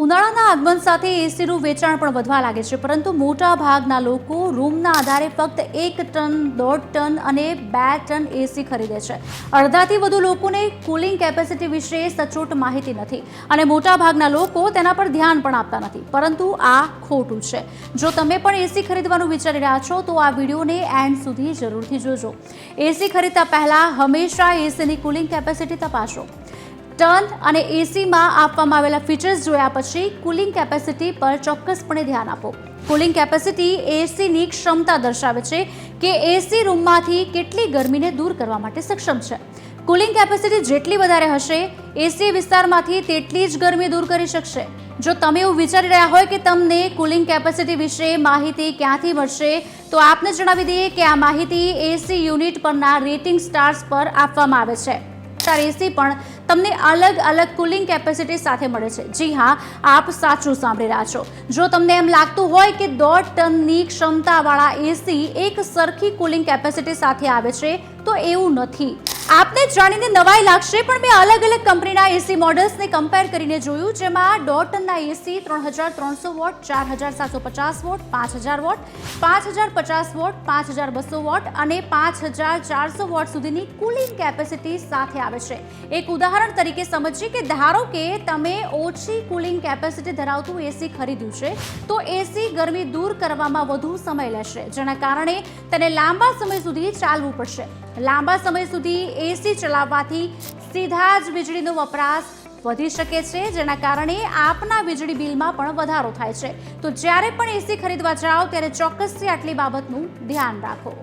ઉનાળાના આગમન સાથે એસીનું વેચાણ પણ વધવા લાગે છે, પરંતુ મોટા ભાગના લોકો રૂમના આધારે ફક્ત 1 ટન, 1.5 ટન અને 2 ટન એસી ખરીદે છે. અડધાથી વધુ લોકોને કુલિંગ કેપેસિટી વિશે સચોટ માહિતી નથી અને મોટા ભાગના લોકો તેના પર ધ્યાન પણ આપતા નથી. પરંતુ આ ખોટું છે. જો તમે પણ એસી ખરીદવાનું વિચારી રહ્યા છો તો આ વિડીયોને એન્ડ સુધી જરૂરથી જોજો. એસી ખરીદતા પહેલા હંમેશા એસીની કુલિંગ કેપેસિટી તપાસો. ટર્ન અને એસીમાં આપવામાં આવેલા ફીચર્સ જોયા પછી કુલિંગ કેપેસિટી પર ચોક્કસપણે ધ્યાન આપો. કુલિંગ કેપેસિટી એસીની ક્ષમતા દર્શાવે છે કે એસી રૂમમાંથી કેટલી ગરમીને દૂર કરવા માટે સક્ષમ છે. કુલિંગ કેપેસિટી જેટલી વધારે હશે, એસી વિસ્તારમાંથી તેટલી જ ગરમી દૂર કરી શકશે. જો તમે એવું વિચારી રહ્યા હોય કે તમને કુલિંગ કેપેસિટી વિશે માહિતી ક્યાંથી મળશે, તો આપને જણાવી દઈએ કે આ માહિતી એસી યુનિટ પરના રેટિંગ સ્ટાર્સ પર આપવામાં આવે છે. એસી પણ તમને અલગ અલગ કુલિંગ કેપેસિટી સાથે મળે છે. જી હા, આપ સાચું સાંભળી રહ્યા છો. જો તમને એમ લાગતું હોય કે 1.5 ટનની ક્ષમતાવાળા એસી એક સરખી કુલિંગ કેપેસિટી સાથે આવે છે, તો એવું નથી. આપને જાણીને નવાઈ લાગશે, પણ મેં અલગ અલગ કંપનીના એસી મોડલ્સને કમ્પેર કરીને જોયું, જેમાં 1.5 ટનના AC 3300 watt, 4750 watt, 5000 watt, 5050 watt, 5200 watt અને 5400 વોટ સુધીની કુલિંગ કેપેસિટી સાથે આવે છે. એક ઉદાહરણ તરીકે સમજીએ કે ધારો કે તમે ઓછી કુલિંગ કેપેસિટી ધરાવતું એસી ખરીદ્યું છે, તો એસી ગરમી દૂર કરવામાં વધુ સમય લેશે, જેના કારણે તેને લાંબા સમય સુધી ચાલવું પડશે. લાંબા સમય સુધી એસી ચલાવવાથી સીધા જ વીજળીનો વપરાશ વધી શકે છે, જેના કારણે આપના વીજળી બિલમાં પણ વધારો થાય છે. તો જ્યારે પણ એસી ખરીદવા જાઓ ત્યારે ચોક્કસથી આટલી બાબતનું ધ્યાન રાખો.